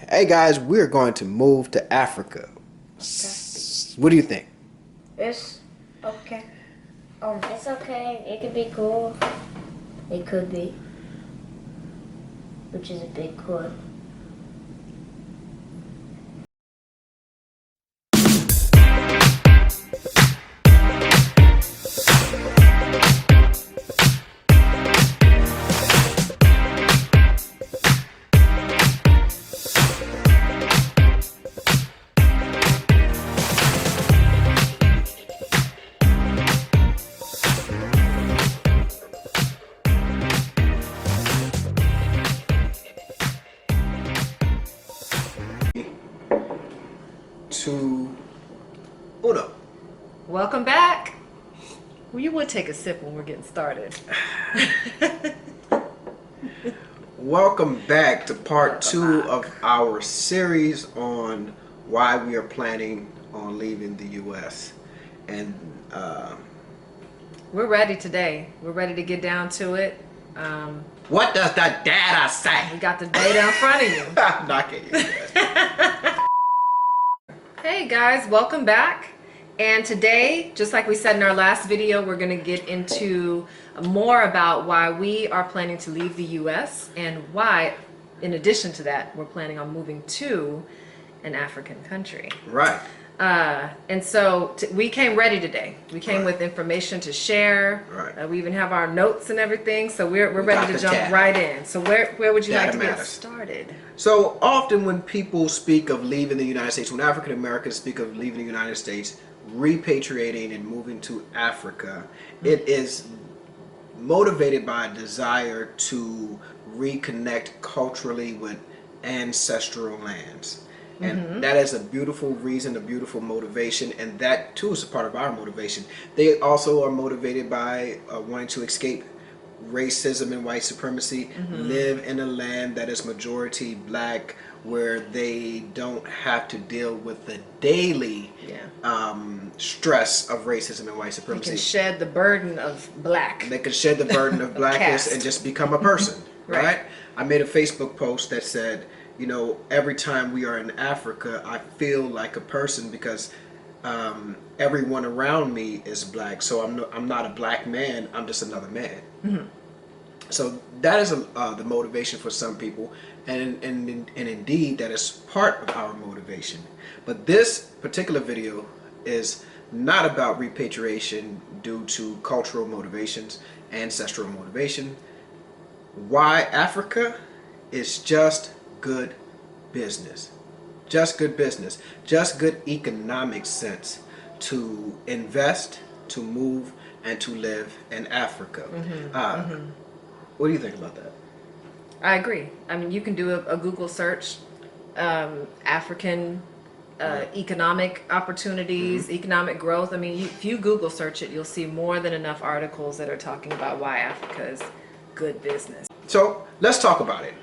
Hey guys, we're going to move to Africa. What do you think? It's okay. It's okay. It could be cool. It could be. Which is a big could. Two, uno. Welcome back. Well, you would take a sip when we're getting started. Welcome back to part two of our series on why we are planning on leaving the U.S. And We're ready today. We're ready to get down to it. what does the data say? We got the data in front of you. I'm not kidding you guys. Hey guys, welcome back. And today, just like we said in our last video, we're going to get into more about why we are planning to leave the U.S. and why, in addition to that, we're planning on moving to an African country. Right. And so we came ready today. We came with information to share. Right. We even have our notes and everything. So we're ready to jump right in. So where would you like to get started? So often when people speak of leaving the United States, when African Americans speak of leaving the United States, repatriating and moving to Africa, it is motivated by a desire to reconnect culturally with ancestral lands. And that is a beautiful reason, a beautiful motivation, and that too is a part of our motivation. They also are motivated by wanting to escape racism and white supremacy, live in a land that is majority black, where they don't have to deal with the daily stress of racism and white supremacy. They can shed the burden of black. They can shed the burden of blackness caste. and just become a person, Right. I made a Facebook post that said, you know, every time we are in Africa, I feel like a person because everyone around me is black. So I'm not a black man. I'm just another man. So that is the motivation for some people, and indeed that is part of our motivation. But this particular video is not about repatriation due to cultural motivations, ancestral motivation. Why Africa is just good business. Just good business. Just good economic sense to invest, to move, and to live in Africa. What do you think about that? I agree. I mean, you can do a Google search, African economic opportunities, economic growth. I mean, if you Google search it, you'll see more than enough articles that are talking about why Africa is good business. So let's talk about it.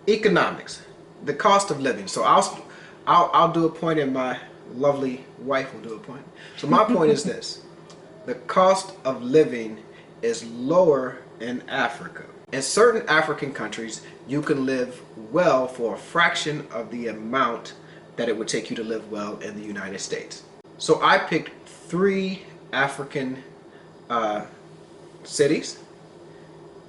Economics, the cost of living. So I'll do a point, and my lovely wife will do a point. So my point is this: the cost of living is lower in Africa. In certain African countries, you can live well for a fraction of the amount that it would take you to live well in the United States. So I picked 3 African cities,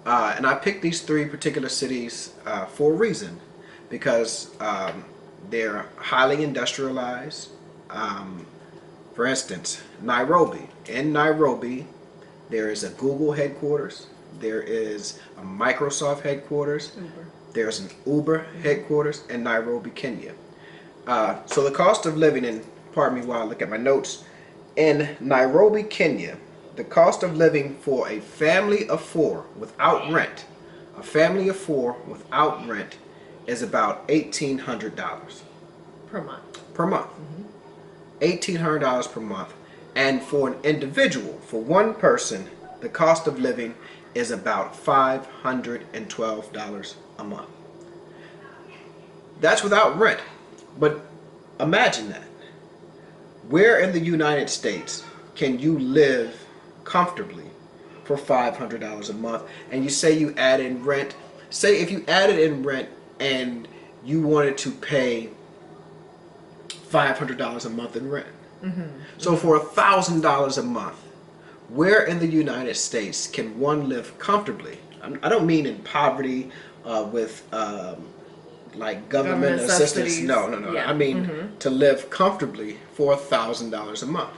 and I picked these 3 particular cities for a reason, because they're highly industrialized. For instance, Nairobi. In Nairobi, there is a Google headquarters, there is a Microsoft headquarters, there's an Uber headquarters in Nairobi, Kenya. So the cost of living, and pardon me while I look at my notes, in Nairobi, Kenya, the cost of living for a family of 4 without rent, is about $1,800 Per month. per month. $1,800 per month. And for an individual, for one person, the cost of living is about $512 a month. That's without rent. But imagine that. Where in the United States can you live comfortably for $500 a month? And you say you add in rent. Say if you added in rent and you wanted to pay $500 a month in rent. So for $1,000 a month, where in the United States can one live comfortably? I don't mean in poverty with like government assistance. subsidies. No. Yeah. I mean to live comfortably for $1,000 a month.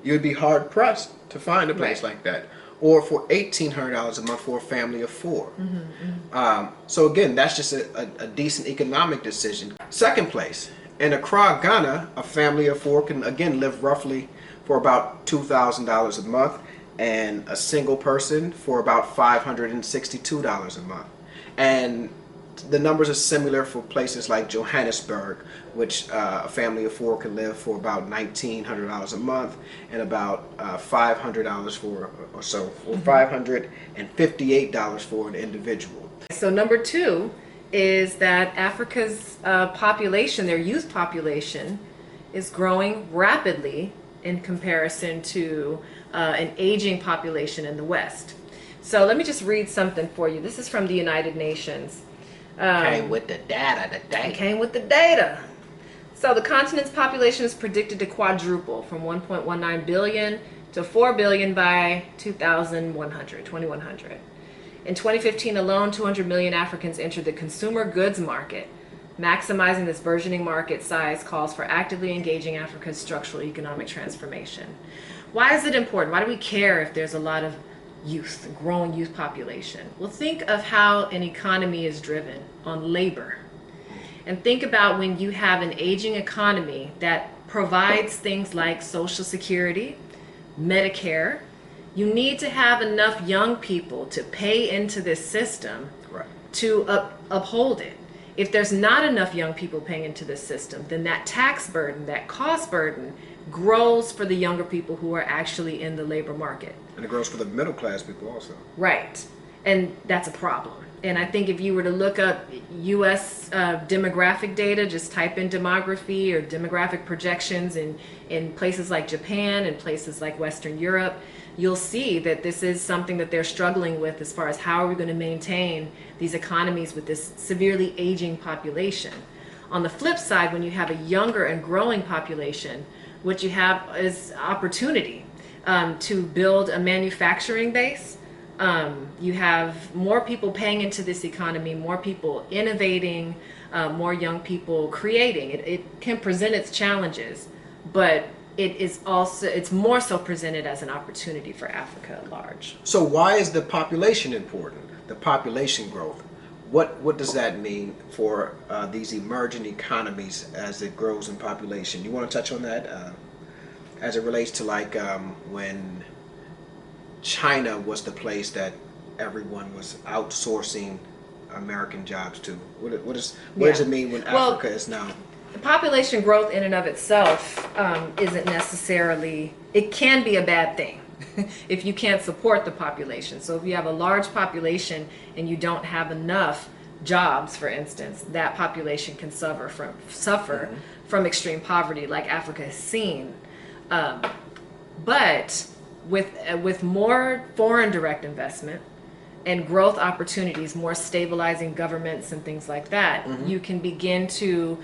You'd be hard pressed to find a place like that. Or for $1,800 a month for a family of four. So again, that's just a decent economic decision. Second place, in Accra, Ghana, a family of four can again live roughly for about $2,000 a month, and a single person for about $562 a month. And the numbers are similar for places like Johannesburg, which a family of four can live for about $1,900 a month, and about $500 for $558 for an individual. So number 2 is that Africa's population, their youth population, is growing rapidly in comparison to an aging population in the West. So let me just read something for you. This is from the United Nations. Came with the data today. Came with the data. So the continent's population is predicted to quadruple from 1.19 billion to 4 billion by 2100. In 2015 alone, 200 million Africans entered the consumer goods market. Maximizing this burgeoning market size calls for actively engaging Africa's structural economic transformation. Why is it important? Why do we care if there's a lot of youth, a growing youth population? Well, think of how an economy is driven on labor. And think about when you have an aging economy that provides things like Social Security, Medicare. You need to have enough young people to pay into this system to uphold it. If there's not enough young people paying into this system, then that tax burden, that cost burden grows for the younger people who are actually in the labor market. And it grows for the middle class people also. Right. And that's a problem. And I think if you were to look up U.S. demographic data, just type in demography or demographic projections in places like Japan and places like Western Europe, you'll see that this is something that they're struggling with as far as how are we going to maintain these economies with this severely aging population. On the flip side, when you have a younger and growing population, what you have is opportunity to build a manufacturing base. You have more people paying into this economy, more people innovating, more young people creating. It can present its challenges, but it's more so presented as an opportunity for Africa at large. So why is the population important? The population growth. What does that mean for these emerging economies as it grows in population? You want to touch on that as it relates to like when China was the place that everyone was outsourcing American jobs to? What does it mean when Africa is now? Population growth in and of itself isn't necessarily, it can be a bad thing if you can't support the population. So if you have a large population and you don't have enough jobs, for instance, that population can suffer from extreme poverty like Africa has seen. But with more foreign direct investment and growth opportunities, more stabilizing governments and things like that, you can begin to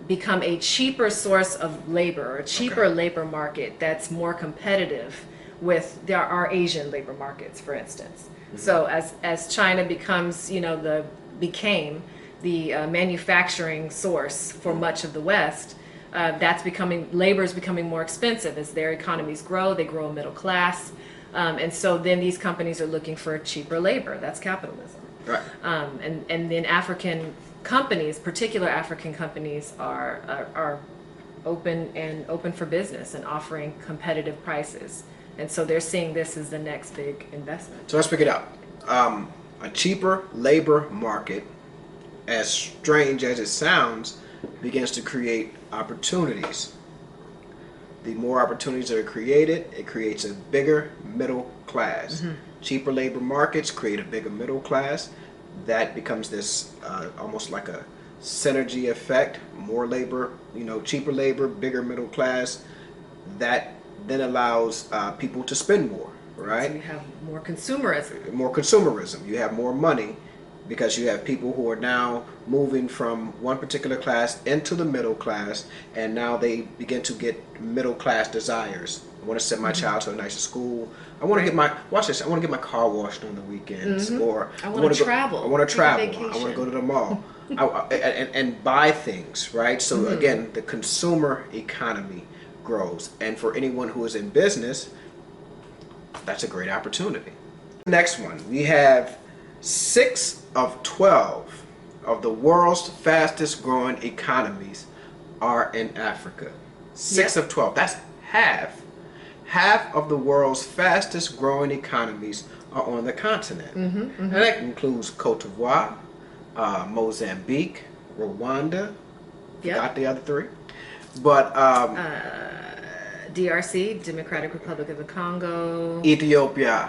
become a cheaper source of labor, or a cheaper labor market that's more competitive with our Asian labor markets, for instance. So as China became the manufacturing source for much of the West, labor is becoming more expensive. As their economies grow, they grow a middle class. And so then these companies are looking for cheaper labor. That's capitalism. Right. And then African companies, particular African companies, are open for business and offering competitive prices. And so they're seeing this as the next big investment. So let's pick it up. A cheaper labor market, as strange as it sounds, begins to create opportunities. The more opportunities that are created, it creates a bigger middle class. Cheaper labor markets create a bigger middle class. That becomes this almost like a synergy effect. More labor, cheaper labor, bigger middle class. That then allows people to spend more, right? So you have more consumerism. More consumerism. You have more money. because you have people who are now moving from one particular class into the middle class, and now they begin to get middle class desires. I want to send my child to a nicer school. I want to get my watch this. I want to get my car washed on the weekends, or I want to travel. I want to Take a travel. I vacation. want to go to the mall, and buy things. Right. So again, the consumer economy grows, and for anyone who is in business, that's a great opportunity. Next one, we have 6 of 12 of the world's fastest growing economies are in Africa. 6 Yep. of 12. That's half. Half of the world's fastest growing economies are on the continent. And that includes Cote d'Ivoire, Mozambique, Rwanda. Yep. Forgot the other 3. But DRC, Democratic Republic of the Congo. Ethiopia.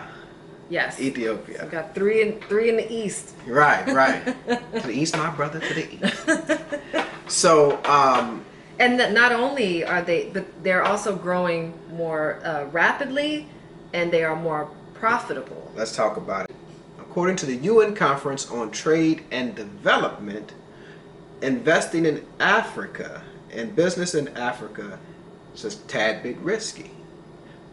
Yes. Ethiopia. We got three in the east. Right. To the east, my brother, to the east. So, And that not only are they, but they're also growing more rapidly, and they are more profitable. let's talk about it. According to the UN Conference on Trade and Development, investing in Africa and business in Africa is a tad bit risky.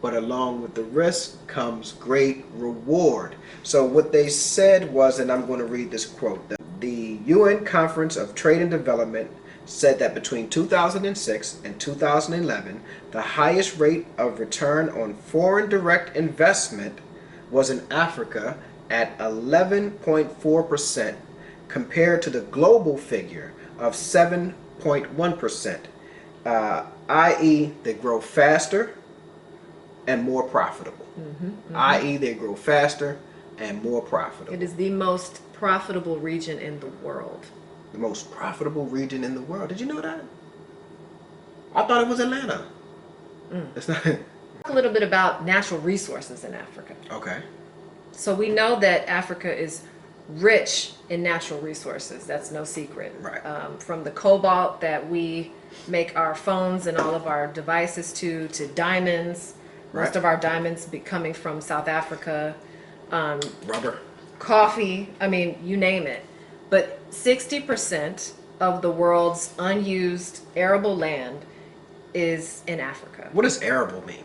But along with the risk comes great reward. So what they said was, and I'm going to read this quote, that the UN Conference of Trade and Development said that between 2006 and 2011, the highest rate of return on foreign direct investment was in Africa at 11.4% compared to the global figure of 7.1%, i.e. they grow faster and more profitable. I.e. they grow faster and more profitable. It is the most profitable region in the world. The most profitable region in the world. Did you know that? I thought it was Atlanta. It's not. Talk a little bit about natural resources in Africa. Okay. So we know that Africa is rich in natural resources. That's no secret. Right. From the cobalt that we make our phones and all of our devices to diamonds. Most Right. of our diamonds coming from South Africa. Rubber. Coffee, I mean, you name it. But 60% of the world's unused arable land is in Africa. What does arable mean?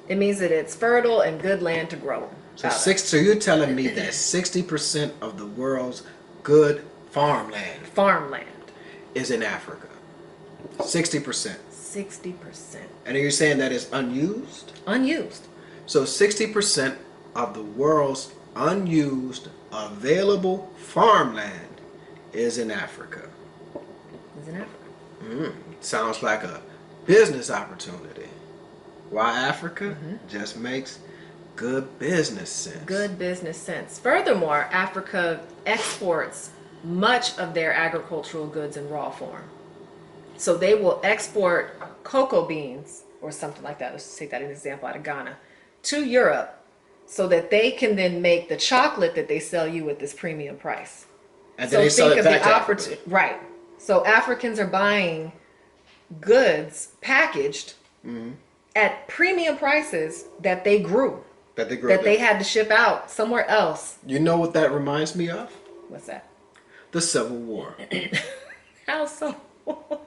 It means that it's fertile and good land to grow. So out of. so you're telling me that 60% of the world's good farmland Farmland. is in Africa. 60%. 60%. And you're saying that is unused? Unused. So 60% of the world's unused available farmland is in Africa. Is in Africa. Sounds like a business opportunity. Why Africa? Just makes good business sense. Good business sense. Furthermore, Africa exports much of their agricultural goods in raw form. So they will export cocoa beans or something like that. Let's take that as an example out of Ghana to Europe so that they can then make the chocolate that they sell you at this premium price. And then they sell it back to Africa. Right. So Africans are buying goods packaged at premium prices that they grew, That they grow. that they had to ship out somewhere else. You know what that reminds me of? What's that? The Civil War. How so?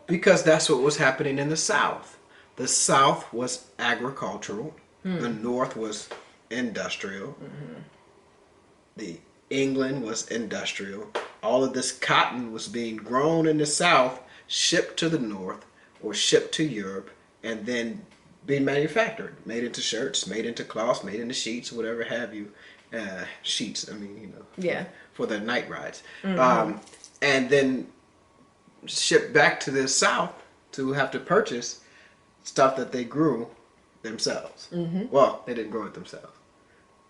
Because that's what was happening in the South. The South was agricultural. The North was industrial. The England was industrial. All of this cotton was being grown in the South, shipped to the North or shipped to Europe, and then being manufactured, made into shirts, made into cloths, made into sheets, whatever have you. Sheets, I mean, you know. Yeah. For the night rides. And then shipped back to the South to have to purchase stuff that they grew themselves. Well, they didn't grow it themselves.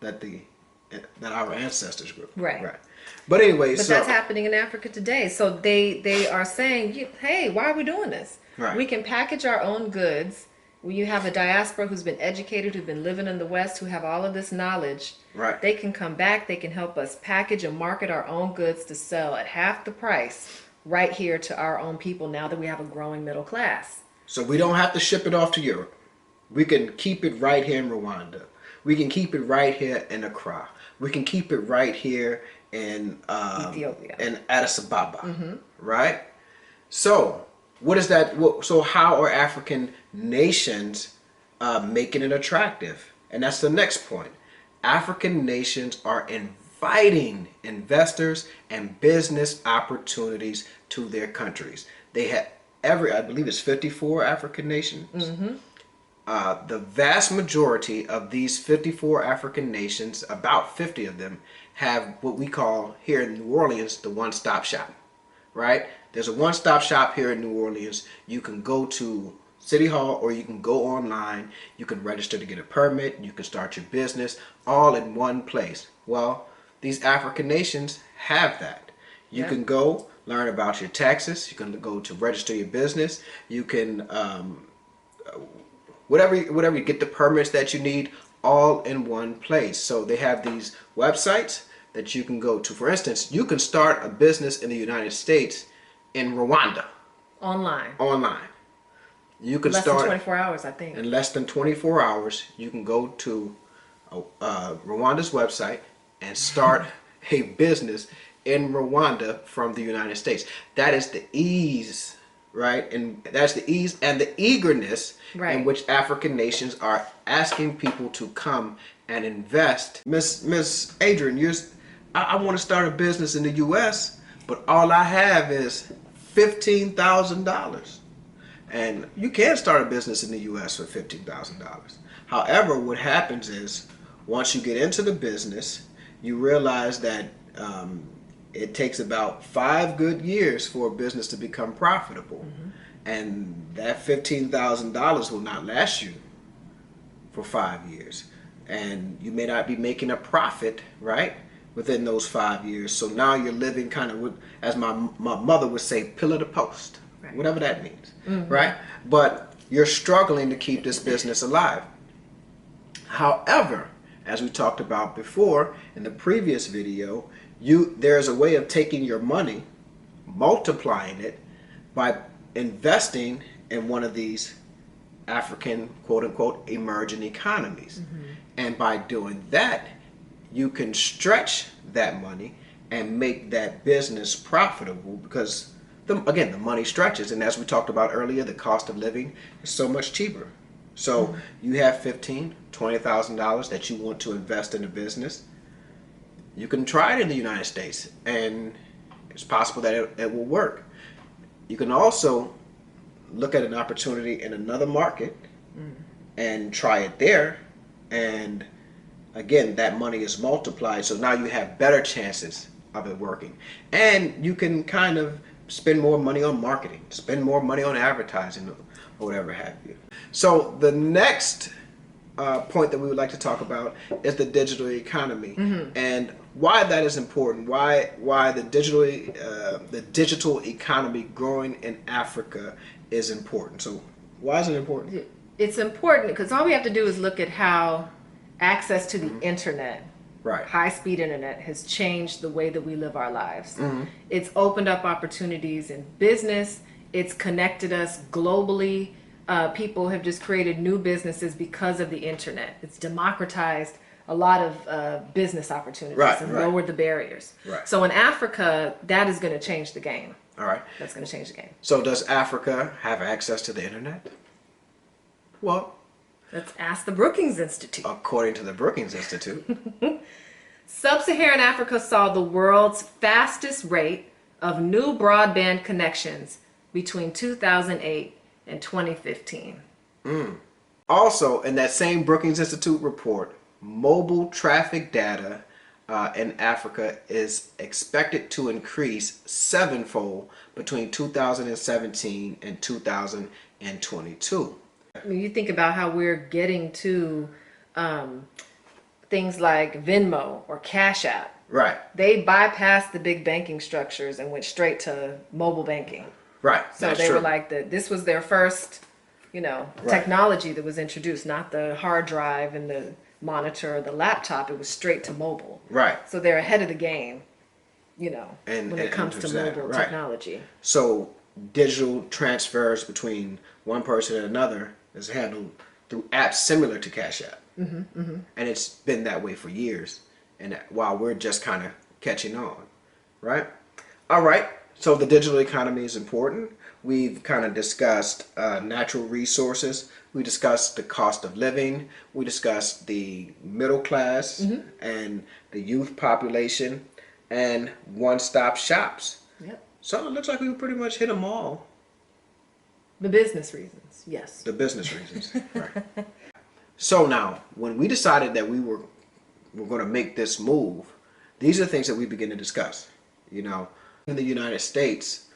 That our ancestors grew. Right. But anyway, But so that's happening in Africa today. So they are saying, hey, why are we doing this? Right. We can package our own goods. When you have a diaspora who's been educated, who've been living in the West, who have all of this knowledge, Right. they can come back, they can help us package and market our own goods to sell at half the price right here to our own people now that we have a growing middle class. So we don't have to ship it off to Europe. We can keep it right here in Rwanda. We can keep it right here in Accra. We can keep it right here in Ethiopia. in Addis Ababa, right? So what is that? So how are African nations making it attractive? And that's the next point. African nations are inviting investors and business opportunities to their countries. They have I believe it's 54 African nations. The vast majority of these 54 African nations, about 50 of them, have what we call here in New Orleans the one-stop shop, right? There's a one-stop shop here in New Orleans. You can go to City Hall or you can go online. You can register to get a permit. You can start your business all in one place. Well, these African nations have that. You can go learn about your taxes. You can go to register your business. You can whatever you get the permits that you need all in one place. So they have these websites that you can go to. For instance, you can start a business in the United States in Rwanda Online. You can Less start than 24 hours, I think. in less than 24 hours. You can go to Rwanda's website and start a business in Rwanda from the United States. That is the ease, right? And that's the ease and the eagerness in which African nations are asking people to come and invest. Miss Adrienne, I want to start a business in the U.S., but all I have is $15,000. And you can start a business in the U.S. for $15,000. However, what happens is once you get into the business, you realize that it takes about 5 good years for a business to become profitable. And that $15,000 will not last you for 5 years. And you may not be making a profit, right, within those 5 years. So now you're living kind of, as my mother would say, pillar to post, whatever that means, right? But you're struggling to keep this business alive. However, as we talked about before in the previous video, there's a way of taking your money, multiplying it by investing in one of these African quote unquote emerging economies. And by doing that, you can stretch that money and make that business profitable because again, the money stretches, and as we talked about earlier, the cost of living is so much cheaper. So you have $15,000, $20,000 that you want to invest in a business. You can try it in the United States, and it's possible that it will work. You can also look at an opportunity in another market and try it there, and again, that money is multiplied. So now you have better chances of it working, and you can kind of spend more money on marketing, spend more money on advertising, or whatever have you. So the next point that we would like to talk about is the digital economy and why that is important. Why the digital economy growing in Africa is important. So why is it important? It's important because all we have to do is look at how access to the internet, high-speed internet, has changed the way that we live our lives. It's opened up opportunities in business. It's connected us globally. People have just created new businesses because of the internet. It's democratized a lot of business opportunities and lowered the barriers. So in Africa, that is going to change the game. All right. That's going to change the game. So does Africa have access to the internet? Well, let's ask the Brookings Institute. According to the Brookings Institute, Sub-Saharan Africa saw the world's fastest rate of new broadband connections between 2008 and 2015. Also, in that same Brookings Institute report, mobile traffic data in Africa is expected to increase 7-fold between 2017 and 2022. When you think about how we're getting to things like Venmo or Cash App, they bypassed the big banking structures and went straight to mobile banking. So they were like, this was their first, technology that was introduced, not the hard drive and the monitor or the laptop. It was straight to mobile. So they're ahead of the game, when it comes to mobile technology. So digital transfers between one person and another is handled through apps similar to Cash App. And it's been that way for years. And while we're just kind of catching on, right? All right, so the digital economy is important. We've kind of discussed natural resources. We discussed the cost of living. We discussed the middle class and the youth population and one-stop shops. Yep. So it looks like we pretty much hit them all. The business reasons, yes. The business reasons, right. So now, when we decided that we're going to make this move, these are the things that we begin to discuss. You know, in the United States,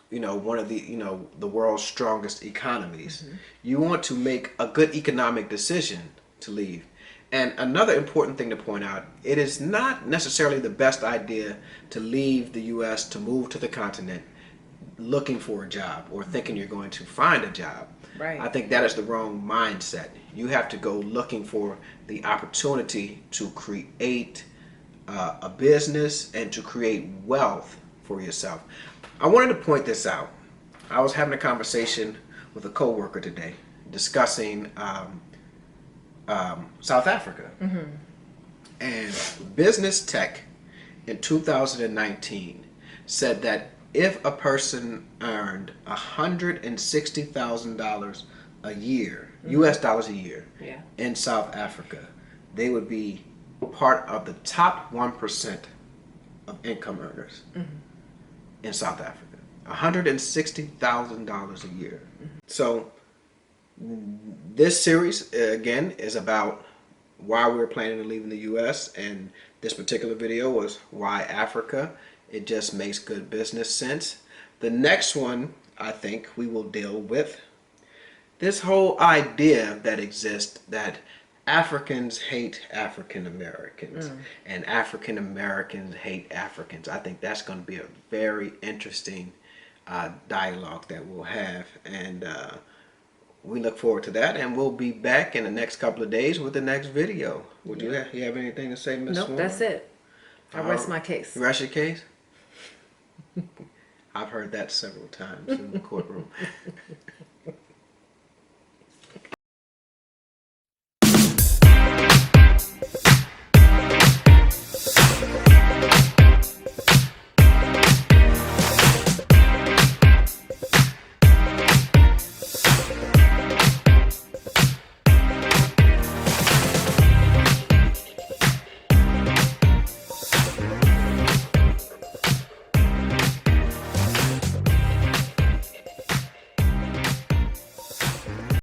you know, one of the, you know, the world's strongest economies, you want to make a good economic decision to leave. And another important thing to point out, it is not necessarily the best idea to leave the U.S. to move to the continent looking for a job or thinking you're going to find a job. Right. I think that is the wrong mindset. You have to go looking for the opportunity to create a business and to create wealth for yourself. I wanted to point this out. I was having a conversation with a coworker today discussing South Africa. And Business Tech in 2019 said that if a person earned $160,000 a year, US dollars a year, Yeah. in South Africa, they would be part of the top 1% of income earners in South Africa. $160,000 a year. So this series, again, is about why we're planning to leave in the U.S. and this particular video was why Africa. It just makes good business sense. The next one, I think we will deal with this whole idea that exists that Africans hate African Americans and African Americans hate Africans. I think that's going to be a very interesting dialogue that we'll have, and we look forward to that, and we'll be back in the next couple of days with the next video. Would you have anything to say, Ms. Nope, Swan? that's it. I rest my case. You rest your case? I've heard that several times in the courtroom.